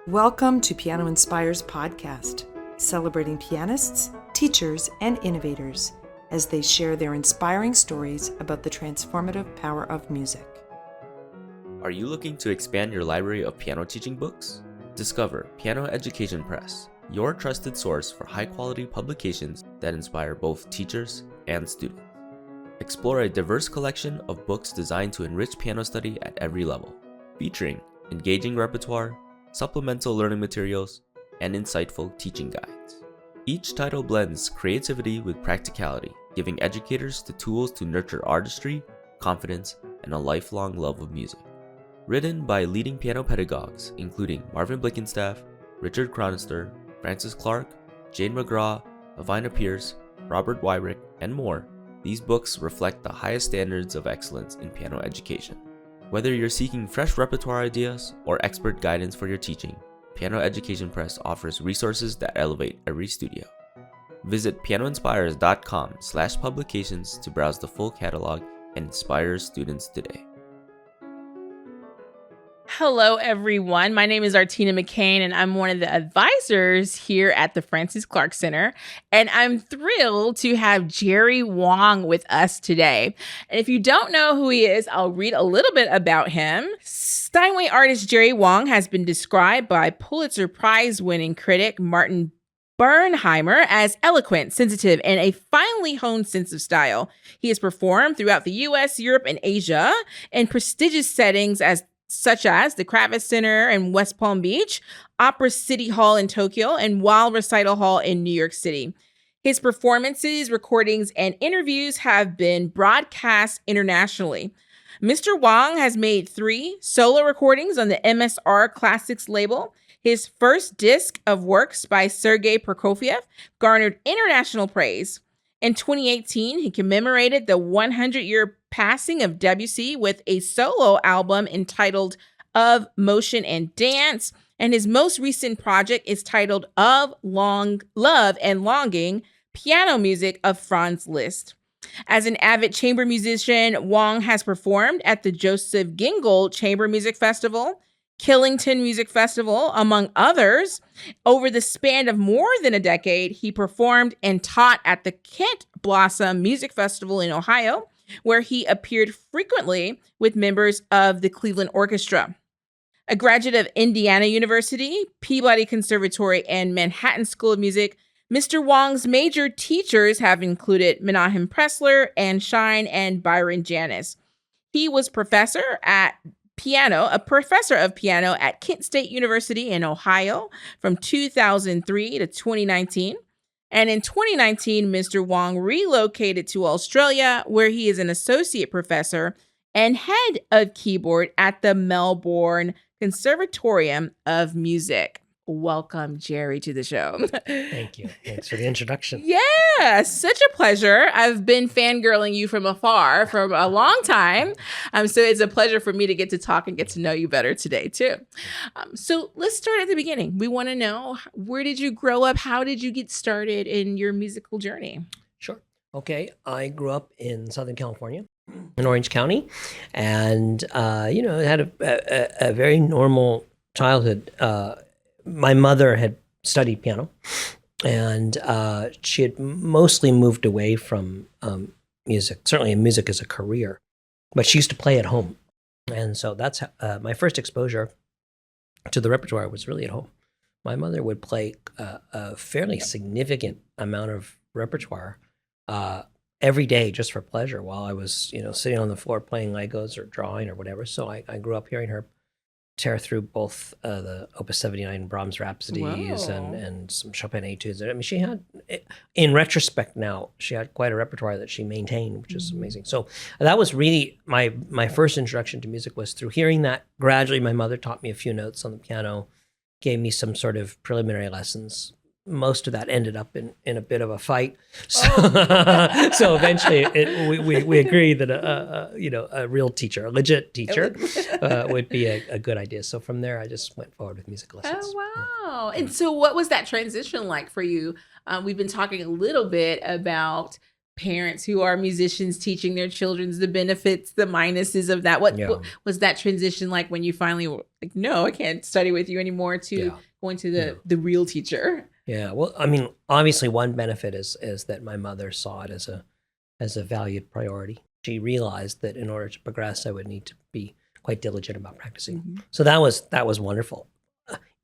Welcome to Piano Inspires podcast, celebrating pianists, teachers, and innovators as they share their inspiring stories about the transformative power of music. Are you looking to expand your library of piano teaching books? Discover Piano Education Press, your trusted source for high-quality publications that inspire both teachers and students. Explore a diverse collection of books designed to enrich piano study at every level, featuring engaging repertoire, supplemental learning materials, and insightful teaching guides. Each title blends creativity with practicality, giving educators the tools to nurture artistry, confidence, and a lifelong love of music. Written by leading piano pedagogues including Marvin Blickenstaff, Richard Chronister, Francis Clark, Jane McGraw, Avina Pierce, Robert Wyrick, and more, these books reflect the highest standards of excellence in piano education. Whether you're seeking fresh repertoire ideas or expert guidance for your teaching, Piano Education Press offers resources that elevate every studio. Visit pianoinspires.com/publications to browse the full catalog and inspire students today. Hello, everyone. My name is Artina McCain, and I'm one of the advisors here at the Francis Clark Center. And I'm thrilled to have Jerry Wong with us today. And if you don't know who he is, I'll read a little bit about him. Steinway artist Jerry Wong has been described by Pulitzer Prize-winning critic Martin Bernheimer as eloquent, sensitive, and a finely honed sense of style. He has performed throughout the U.S., Europe, and Asia in prestigious settings such as the Kravis Center in West Palm Beach, Opera City Hall in Tokyo, and Wild Recital Hall in New York City. His performances, recordings, and interviews have been broadcast internationally. Mr. Wong has made 3 solo recordings on the MSR Classics label. His first disc of works by Sergei Prokofiev garnered international praise. In 2018, he commemorated the 100-year passing of Debussy with a solo album entitled Of Motion and Dance, and his most recent project is titled Of Love and Longing, Piano Music of Franz Liszt. As an avid chamber musician, Wong has performed at the Joseph Gingold Chamber Music Festival, Killington Music Festival, among others. Over the span of more than a decade, he performed and taught at the Kent Blossom Music Festival in Ohio, where he appeared frequently with members of the Cleveland Orchestra. A graduate of Indiana University, Peabody Conservatory, and Manhattan School of Music, Mr. Wong's major teachers have included Menahem Pressler, Anne Shine, and Byron Janis. He was a professor of piano at Kent State University in Ohio from 2003 to 2019. And in 2019, Mr. Wong relocated to Australia, where he is an associate professor and head of keyboard at the Melbourne Conservatorium of Music. Welcome, Jerry, to the show. Thank you. Thanks for the introduction. Yeah, such a pleasure. I've been fangirling you from afar for a long time. So it's a pleasure for me to get to talk and get to know you better today, too. So let's start at the beginning. We want to know, where did you grow up? How did you get started in your musical journey? Sure. Okay. I grew up in Southern California, in Orange County, and, had a very normal childhood. My mother had studied piano, and she had mostly moved away from music, certainly in music as a career, but she used to play at home. And so that's my first exposure to the repertoire was really at home. My mother would play a fairly significant amount of repertoire every day just for pleasure while I was, sitting on the floor playing Legos or drawing or whatever. So I grew up hearing her tear through both the Opus 79 Brahms Rhapsodies and some Chopin etudes. I mean, she had, in retrospect now, she had quite a repertoire that she maintained, which is amazing. So that was really my first introduction to music, was through hearing that. Gradually, my mother taught me a few notes on the piano, gave me some sort of preliminary lessons. Most of that ended up in a bit of a fight. So, so eventually we agreed that a real teacher, a legit teacher, would be a good idea. So from there, I just went forward with music lessons. Oh, wow. Yeah. And so what was that transition like for you? We've been talking a little bit about parents who are musicians teaching their children the benefits, the minuses of that. What was that transition like when you finally were like, no, I can't study with you anymore, to going to the real teacher? Yeah. Well, I mean, obviously one benefit is that my mother saw it as a valued priority. She realized that in order to progress, I would need to be quite diligent about practicing. Mm-hmm. So that was wonderful.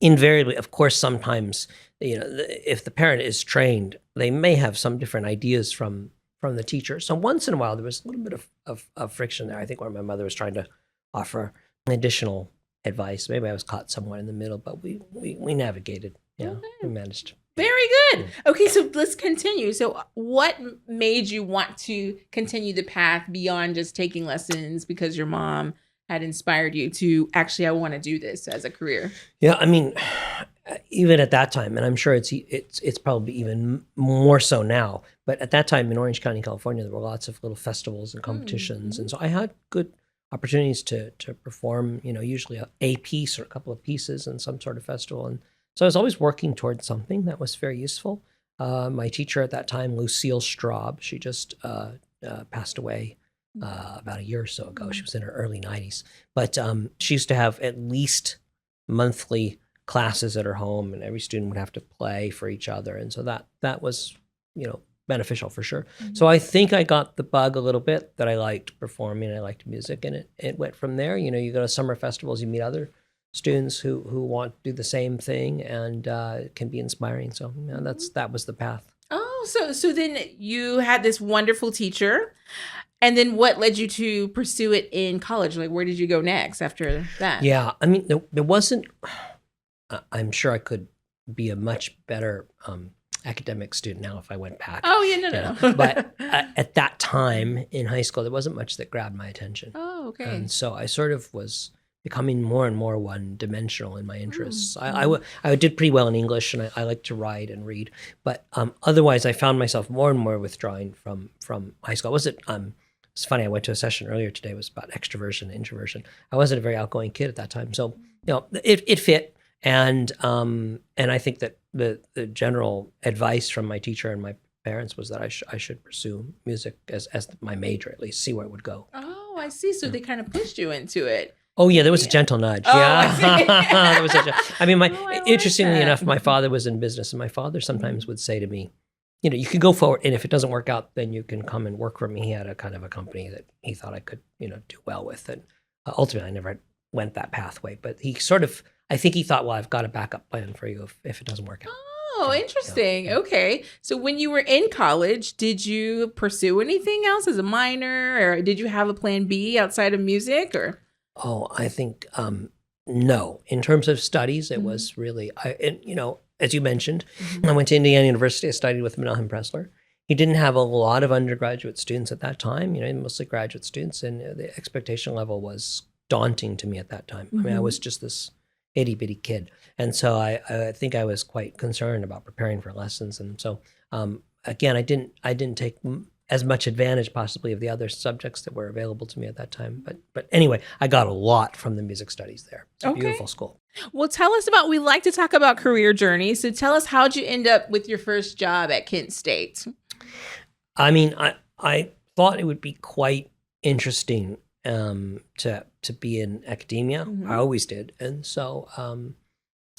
Invariably, of course, sometimes, if the parent is trained, they may have some different ideas from the teacher. So once in a while, there was a little bit of friction there. I think where my mother was trying to offer additional advice. Maybe I was caught somewhat in the middle, but we navigated. Yeah, okay. We managed. Very good. Okay, so let's continue. So what made you want to continue the path beyond just taking lessons because your mom had inspired you to actually, I want to do this as a career? Yeah, I mean, even at that time, and I'm sure it's probably even more so now, but at that time in Orange County, California, there were lots of little festivals and competitions. Mm-hmm. And so I had good opportunities to perform, usually a piece or a couple of pieces in some sort of festival. And so I was always working towards something that was very useful. My teacher at that time, Lucille Straub, she just passed away about a year or so ago. She was in her early 90s. But she used to have at least monthly classes at her home, and every student would have to play for each other. And so that was, beneficial for sure. Mm-hmm. So I think I got the bug a little bit that I liked performing, I liked music, and it went from there. You go to summer festivals, you meet other students who want to do the same thing, and it can be inspiring. So that was the path. Oh, so then you had this wonderful teacher, and then what led you to pursue it in college? Like, where did you go next after that? Yeah, I mean, there wasn't. I'm sure I could be a much better academic student now if I went back. Oh yeah, no. But at that time in high school, there wasn't much that grabbed my attention. Oh, okay. And so I sort of was becoming more and more one-dimensional in my interests. I did pretty well in English, and I liked to write and read. But otherwise, I found myself more and more withdrawing from high school. It's funny, I went to a session earlier today. It was about extroversion and introversion. I wasn't a very outgoing kid at that time. So, it fit. And I think that the general advice from my teacher and my parents was that I should pursue music as my major, at least, see where it would go. Oh, I see. So they kind of pushed you into it. Oh yeah, there was a gentle nudge. Oh, Yeah, there was interestingly enough, my Mm-hmm. father was in business, and my father sometimes would say to me, you can go forward, and if it doesn't work out, then you can come and work for me. He had a kind of a company that he thought I could, do well with, and ultimately I never went that pathway. But I think he thought, well, I've got a backup plan for you if it doesn't work out. Oh, interesting. Yeah. Okay. So when you were in college, did you pursue anything else as a minor, or did you have a plan B outside of music, or? Oh, I think, no. In terms of studies, it was really, as you mentioned, I went to Indiana University. I studied with Menahem Pressler. He didn't have a lot of undergraduate students at that time, mostly graduate students, and the expectation level was daunting to me at that time. I mean, I was just this itty-bitty kid. And so I think I was quite concerned about preparing for lessons. And so, again, I didn't take as much advantage possibly of the other subjects that were available to me at that time. But anyway, I got a lot from the music studies there. It's a beautiful school. Well, tell us we like to talk about career journeys. So tell us, how'd you end up with your first job at Kent State? I mean, I thought it would be quite interesting to be in academia. I always did. And so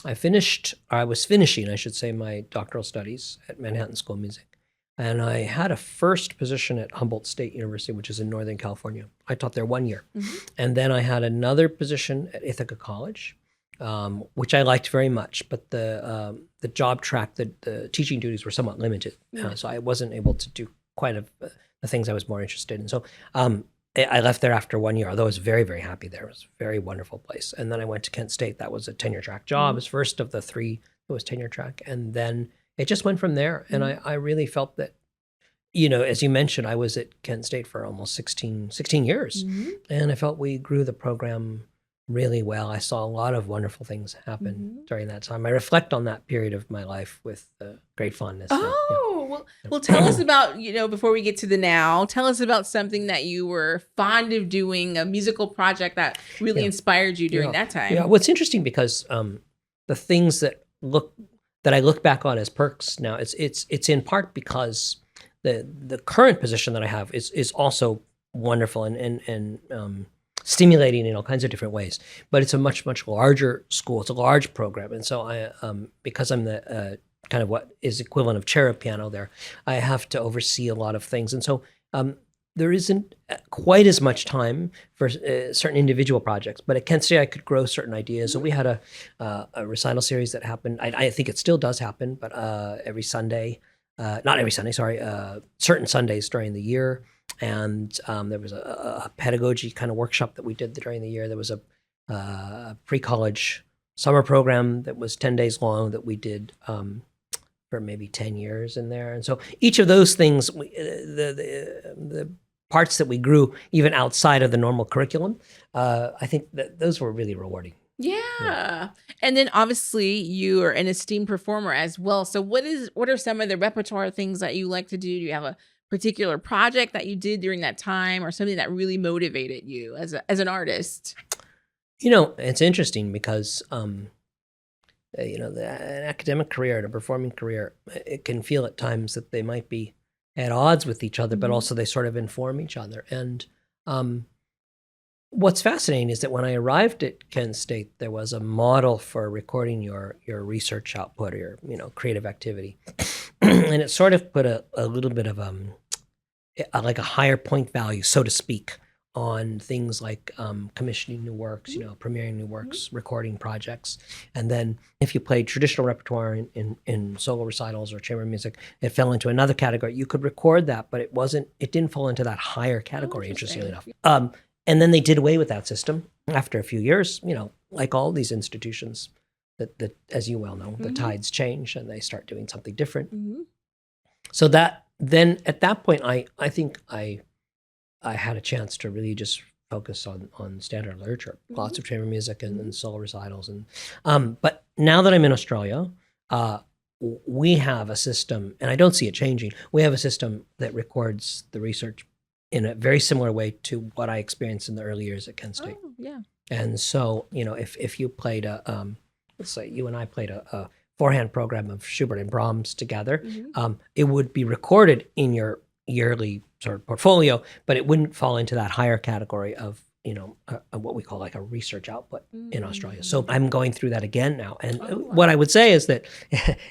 I was finishing, I should say, my doctoral studies at Manhattan School of Music. And I had a first position at Humboldt State University, which is in Northern California. I taught there 1 year. And then I had another position at Ithaca College, which I liked very much. But the job track, the teaching duties were somewhat limited. So I wasn't able to do quite the things I was more interested in. So I left there after 1 year, although I was very, very happy there. It was a very wonderful place. And then I went to Kent State. That was a tenure track job. It was first of the three that was tenure track. And then it just went from there. And I really felt that, as you mentioned, I was at Kent State for almost 16 years. And I felt we grew the program really well. I saw a lot of wonderful things happen during that time. I reflect on that period of my life with great fondness. Well, tell us about, before we get to the now, tell us about something that you were fond of doing, a musical project that really inspired you during that time. Yeah, well, it's interesting because the things that I look back on as perks now, it's in part because the current position that I have is also wonderful and stimulating in all kinds of different ways. But it's a much larger school. It's a large program, and so I because I'm the kind of what is equivalent of chair of piano there, I have to oversee a lot of things, and so there isn't quite as much time for certain individual projects. But at Kent State, I could grow certain ideas. So we had a recital series that happened. I think it still does happen, but every Sunday. Not every Sunday, sorry, certain Sundays during the year. And there was a pedagogy kind of workshop that we did during the year. There was a pre-college summer program that was 10 days long that we did for maybe 10 years in there. And so each of those things, the parts that we grew even outside of the normal curriculum, I think that those were really rewarding. Yeah. And then obviously you are an esteemed performer as well. So what are some of the repertoire things that you like to do? Do you have a particular project that you did during that time or something that really motivated you as an artist? It's interesting because, an academic career and a performing career, it can feel at times that they might be at odds with each other, but also they sort of inform each other. And what's fascinating is that when I arrived at Kent State, there was a model for recording your research output or your creative activity, and it sort of put a little bit of like a higher point value, so to speak, on things like commissioning new works, premiering new works, recording projects, and then if you played traditional repertoire in solo recitals or chamber music, it fell into another category. You could record that, but it didn't fall into that higher category. Interestingly enough. And then they did away with that system after a few years, like all these institutions that as you well know, the tides change and they start doing something different. So that then at that point, I think I had a chance to really just focus on standard literature, lots of chamber music and solo recitals. And but now that I'm in Australia, we have a system, and I don't see it changing. We have a system that records the research in a very similar way to what I experienced in the early years at Kent State. Oh, yeah. And so, if you played let's say you and I played a forehand program of Schubert and Brahms together, it would be recorded in your yearly sort of portfolio, but it wouldn't fall into that higher category of, what we call like a research output in Australia. So I'm going through that again now. And what I would say is that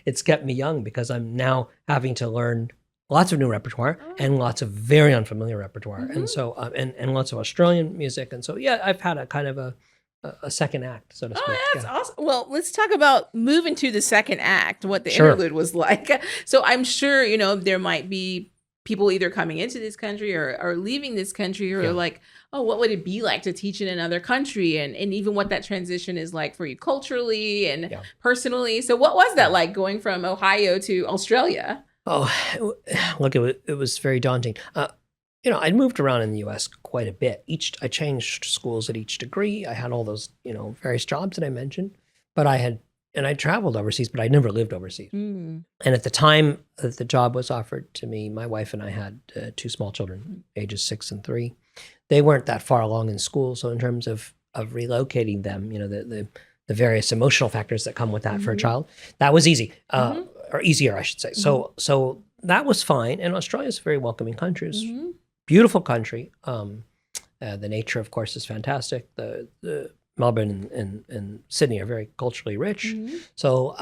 it's kept me young because I'm now having to learn lots of new repertoire and lots of very unfamiliar repertoire. And so, and lots of Australian music. And so, yeah, I've had a kind of a second act, so to speak. Oh, that's awesome. Well, let's talk about moving to the second act, what the interlude was like. So I'm sure, there might be people either coming into this country or leaving this country or like, oh, what would it be like to teach in another country? And even what that transition is like for you culturally and personally. So what was that like going from Ohio to Australia? Oh, look, it was very daunting. I'd moved around in the U.S. quite a bit. I changed schools at each degree. I had all those, various jobs that I mentioned, but I traveled overseas, but I never lived overseas. And at the time that the job was offered to me, my wife and I had two small children, ages 6 and 3. They weren't that far along in school. So in terms of relocating them, the various emotional factors that come with that for a child, that was easy. Or easier, I should say. So that was fine. And Australia is a very welcoming country. It's a beautiful country. The nature, of course, is fantastic. The Melbourne and Sydney are very culturally rich. So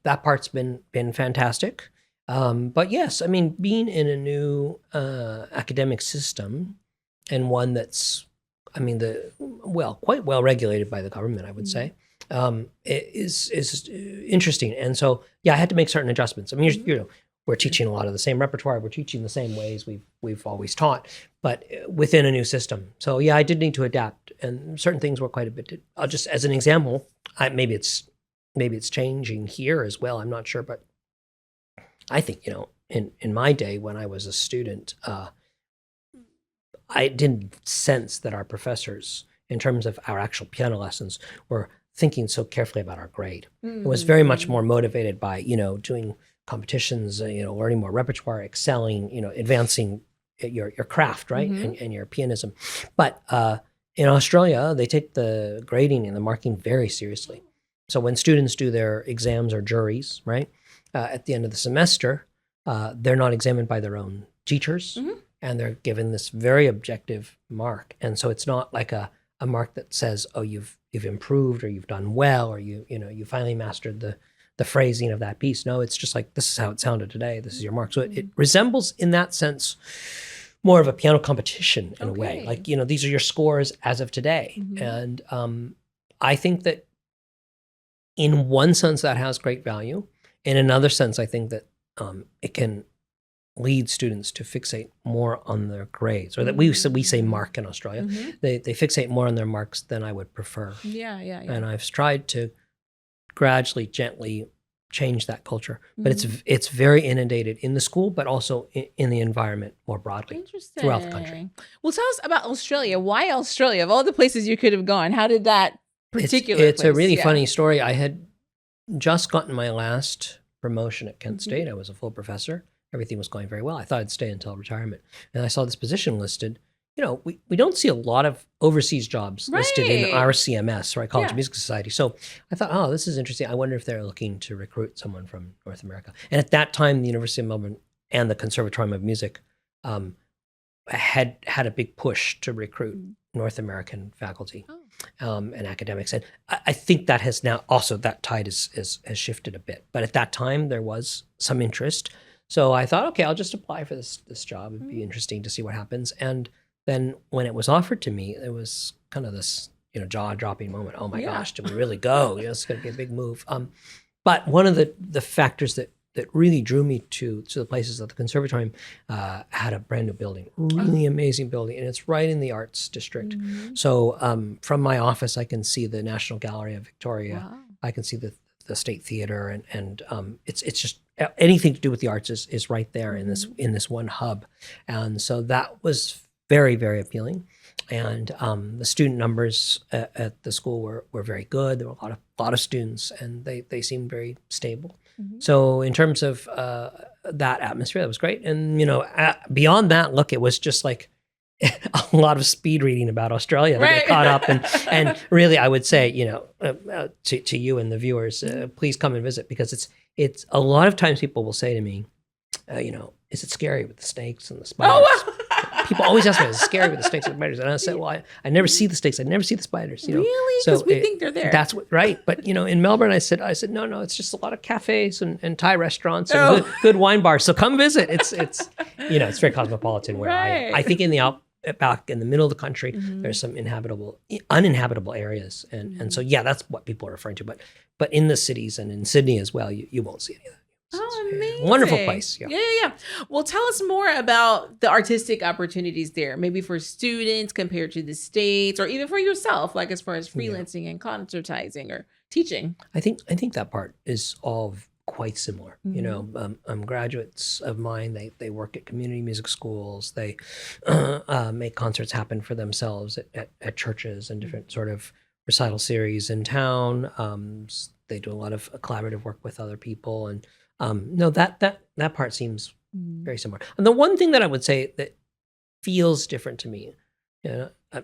that part's been fantastic. But yes, I mean, being in a new academic system and one that's, quite well regulated by the government, I would say, is interesting. And so, yeah, I had to make certain adjustments. I mean, we're teaching a lot of the same repertoire. We're teaching the same ways we've always taught, but within a new system. So, yeah, I did need to adapt, and certain things were quite a bit. I'll just, as an example, maybe it's changing here as well. I'm not sure, but I think in my day when I was a student, I didn't sense that our professors, in terms of our actual piano lessons, were thinking so carefully about our grade. It was very much more motivated by, doing competitions, learning more repertoire, excelling, advancing your craft, right? And your pianism. But in Australia, they take the grading and the marking very seriously. So when students do their exams or juries, right, at the end of the semester, they're not examined by their own teachers, and they're given this very objective mark. And so it's not like a mark that says, oh, you've improved, or you've done well, or you finally mastered the phrasing of that piece. No, it's just like, this is how it sounded today. This is your mark. So it resembles, in that sense, more of a piano competition in a way. Like, these are your scores as of today. And I think that in one sense that has great value. In another sense, I think that it can lead students to fixate more on their grades, or that we say mark in Australia. They fixate more on their marks than I would prefer. Yeah. And I've tried to gradually, gently change that culture, but it's very inundated in the school, but also in the environment more broadly throughout the country. Well, tell us about Australia. Why Australia? Of all the places you could have gone, how did that particular It's a really funny story. I had just gotten my last promotion at Kent State. I was a full professor. Everything was going very well. I thought I'd stay until retirement. And I saw this position listed. We don't see a lot of overseas jobs listed in our CMS, right, College of Music Society. So I thought, oh, this is interesting. I wonder if they're looking to recruit someone from North America. And at that time, the University of Melbourne and the Conservatorium of Music had a big push to recruit North American faculty and academics. And I think that has now also, that tide has shifted a bit. But at that time, there was some interest. So I thought, okay, I'll just apply for this job. It'd be interesting to see what happens. And then when it was offered to me, it was kind of this, jaw-dropping moment. Oh my gosh, did we really go? It's going to be a big move. But one of the factors that really drew me to the places that the Conservatorium had a brand new building, really amazing building, and it's right in the arts district. So from my office, I can see the National Gallery of Victoria. Wow. I can see the State Theatre, and it's just anything to do with the arts is right there in this one hub, and so that was very, very appealing. And the student numbers at the school were very good. There were a lot of students, and they seemed very stable. So in terms of that atmosphere, that was great. And beyond that, look, it was just like a lot of speed reading about Australia to get caught up. And really, I would say, to you and the viewers, please come and visit, because it's a lot of times people will say to me, is it scary with the snakes and the spiders? Oh, wow. People always ask me, is it scary with the snakes and spiders? And I said, well, I never see the snakes. I never see the spiders. Really? Because we think they're there. That's right. But, in Melbourne, I said, no, it's just a lot of cafes and Thai restaurants and good wine bars. So come visit. It's very cosmopolitan where I think in the back in the middle of the country, there's some uninhabitable areas. And so, that's what people are referring to. But in the cities and in Sydney as well, you won't see any of that. Oh, amazing. Wonderful place. Yeah. Well, tell us more about the artistic opportunities there, maybe for students compared to the States, or even for yourself, like as far as freelancing and concertizing or teaching. I think that part is all quite similar. Graduates of mine, they work at community music schools. They make concerts happen for themselves at churches and different sort of recital series in town. They do a lot of collaborative work with other people, and that part seems very similar. And the one thing that I would say that feels different to me,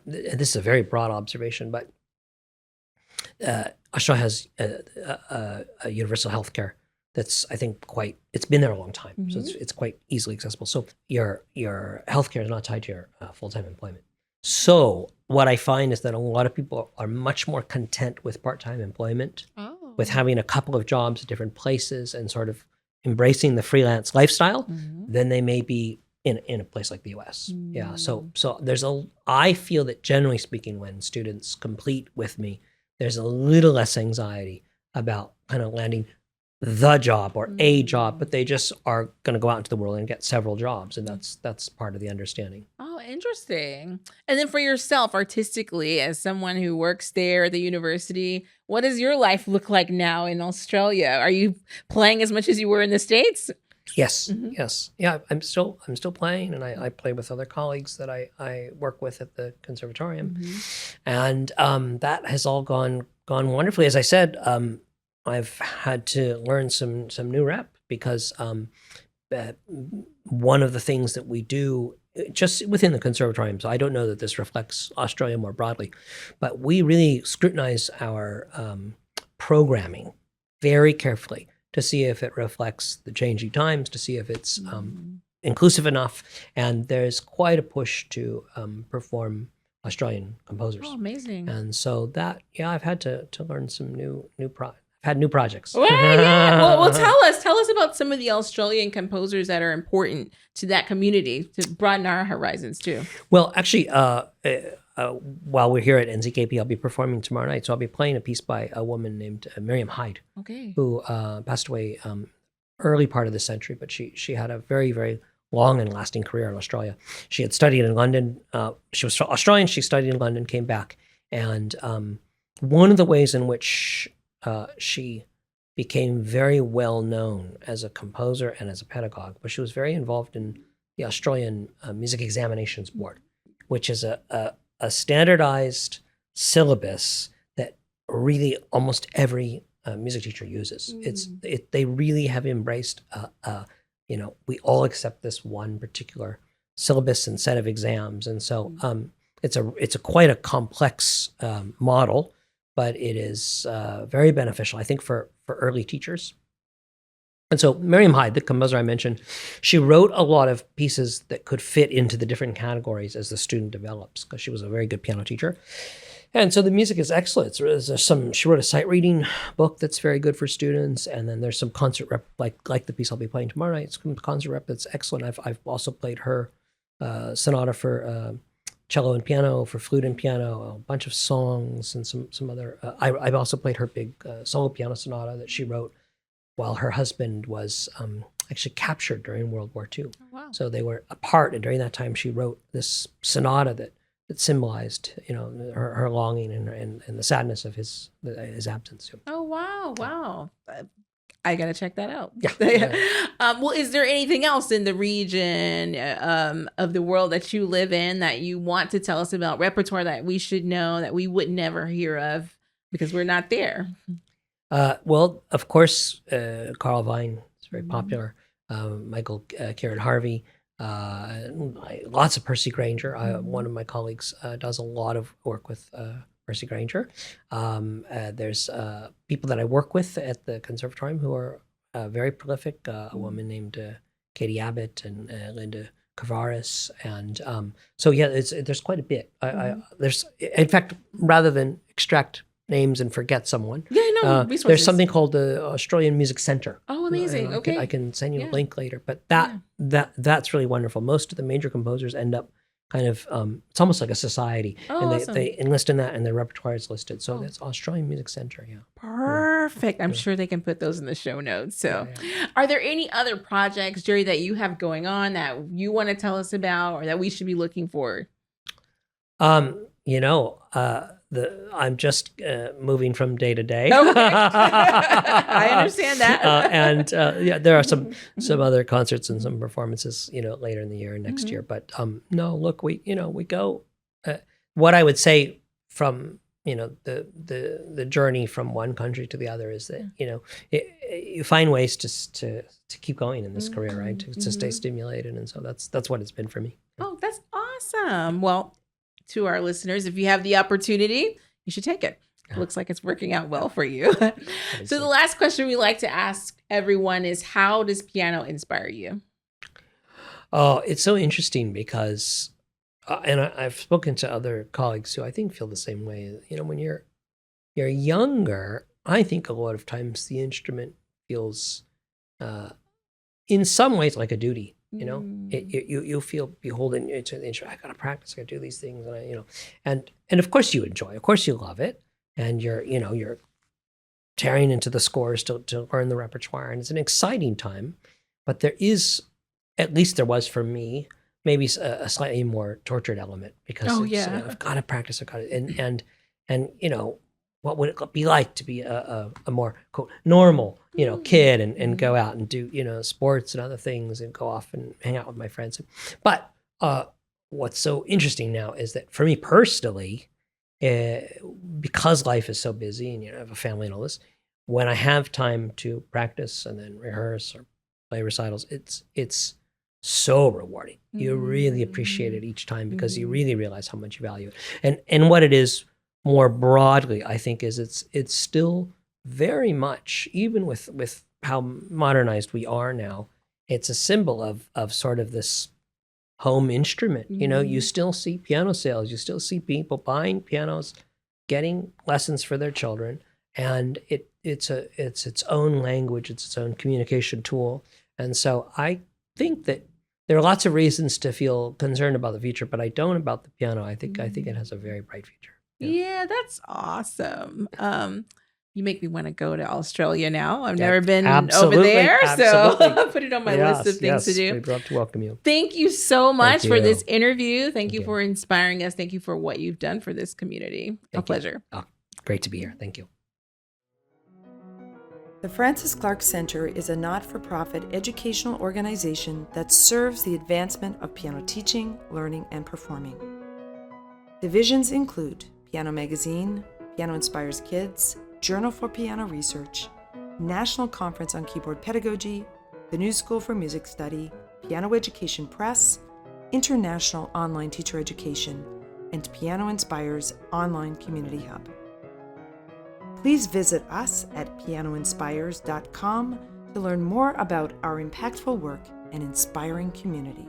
this is a very broad observation, but Australia has a universal healthcare that's, I think, it's been there a long time, so it's quite easily accessible. So your healthcare is not tied to your full-time employment. So what I find is that a lot of people are much more content with part-time employment, with having a couple of jobs at different places and sort of embracing the freelance lifestyle than they may be in a place like the US. Yeah. So I feel that generally speaking, when students complete with me, there's a little less anxiety about kind of landing the job or a job, but they just are going to go out into the world and get several jobs. And that's part of the understanding. Oh, interesting. And then for yourself, artistically, as someone who works there at the university, what does your life look like now in Australia? Are you playing as much as you were in the States? Yes. Yes. Yeah. I'm still playing, and I play with other colleagues that I work with at the Conservatorium. And that has all gone wonderfully. As I said, I've had to learn some new rep, because one of the things that we do just within the Conservatorium, so I don't know that this reflects Australia more broadly, but we really scrutinize our programming very carefully to see if it reflects the changing times, to see if it's inclusive enough, and there's quite a push to perform Australian composers. Oh, amazing. And so that, I've had to learn some I've had new projects. Well, yeah. Well, tell us about some of the Australian composers that are important to that community to broaden our horizons too. Well, actually, while we're here at NZKP, I'll be performing tomorrow night. So I'll be playing a piece by a woman named Miriam Hyde, Okay. who passed away early part of the century, but she had a very, very long and lasting career in Australia. She had studied in London. She was Australian. She studied in London, came back. And one of the ways in which she became very well known as a composer and as a pedagogue was she was very involved in the Australian Music Examinations Board, which is a standardized syllabus that really almost every music teacher uses. They really have embraced we all accept this one particular syllabus and set of exams, and so it's quite a complex model, but it is very beneficial, I think, for early teachers. And so Miriam Hyde, the composer I mentioned, she wrote a lot of pieces that could fit into the different categories as the student develops, because she was a very good piano teacher. And so the music is excellent. She wrote a sight reading book that's very good for students, and then there's some concert rep, like the piece I'll be playing tomorrow night. It's some concert rep that's excellent. I've also played her sonata for cello and piano, for flute and piano, a bunch of songs, and some other. I've also played her big solo piano sonata that she wrote while her husband was actually captured during World War II. Oh, wow. So they were apart, and during that time she wrote this sonata that symbolized, her longing and the sadness of his absence. Oh, wow. I got to check that out. Yeah. Well, is there anything else in the region of the world that you live in that you want to tell us about, repertoire that we should know that we would never hear of because we're not there? Well, of course, Carl Vine is very popular. Michael Kieran Harvey, lots of Percy Granger. One of my colleagues does a lot of work with Percy Granger. There's people that I work with at the Conservatorium who are very prolific. A woman named Katie Abbott and Linda Kavaris, and so there's quite a bit. There's, in fact, rather than extract names and forget someone, resources. There's something called the Australian Music Center. Oh, amazing. Okay. I can send you a link later, but that's really wonderful. Most of the major composers end up kind of it's almost like a society, and awesome. they enlist in that, and their repertoire is listed. So that's Australian Music Center. Perfect. I'm sure they can put those in the show notes. So are there any other projects, Jerry, that you have going on that you want to tell us about or that we should be looking for? I'm just moving from day to day. Okay. I understand that. And there are some other concerts and some performances, later in the year and next year. But no, look, we go. What I would say from the journey from one country to the other is that you find ways to keep going in this career, right? To stay stimulated, and so that's what it's been for me. Oh, that's awesome. Well, to our listeners, if you have the opportunity, you should take it. It looks like it's working out well for you. So the last question we like to ask everyone is, how does piano inspire you? Oh, it's so interesting because, and I've spoken to other colleagues who I think feel the same way. When you're younger, I think a lot of times the instrument feels, in some ways, like a duty. You feel beholden to the instrument. I got to practice. I got to do these things, and of course you enjoy. Of course you love it, and you're tearing into the scores to learn the repertoire, and it's an exciting time. But there is, at least there was for me, maybe a slightly more tortured element because I've got to practice. I've got to, and what would it be like to be a more quote normal kid and go out and do sports and other things and go off and hang out with my friends. But what's so interesting now is that for me personally, because life is so busy and I have a family and all this, when I have time to practice and then rehearse or play recitals, it's so rewarding. You really appreciate it each time because you really realize how much you value it. And what it is more broadly, I think, is it's still very much, even with how modernized we are now, it's a symbol of sort of this home instrument. You know, you still see piano sales, you still see people buying pianos, getting lessons for their children, and it's its own language, it's its own communication tool. And so I think that there are lots of reasons to feel concerned about the future, but I don't about the piano. I think it has a very bright future. Yeah, that's awesome. You make me want to go to Australia now. I've never been over there, so put it on my list of things to do. We'd love to welcome you. Thank you so much for this interview. Thank you for inspiring us. Thank you for what you've done for this community. A pleasure. Oh, great to be here. Thank you. The Francis Clark Center is a not-for-profit educational organization that serves the advancement of piano teaching, learning, and performing. Divisions include Piano Magazine, Piano Inspires Kids, Journal for Piano Research, National Conference on Keyboard Pedagogy, the New School for Music Study, Piano Education Press, International Online Teacher Education, and Piano Inspires Online Community Hub. Please visit us at pianoinspires.com to learn more about our impactful work and inspiring community.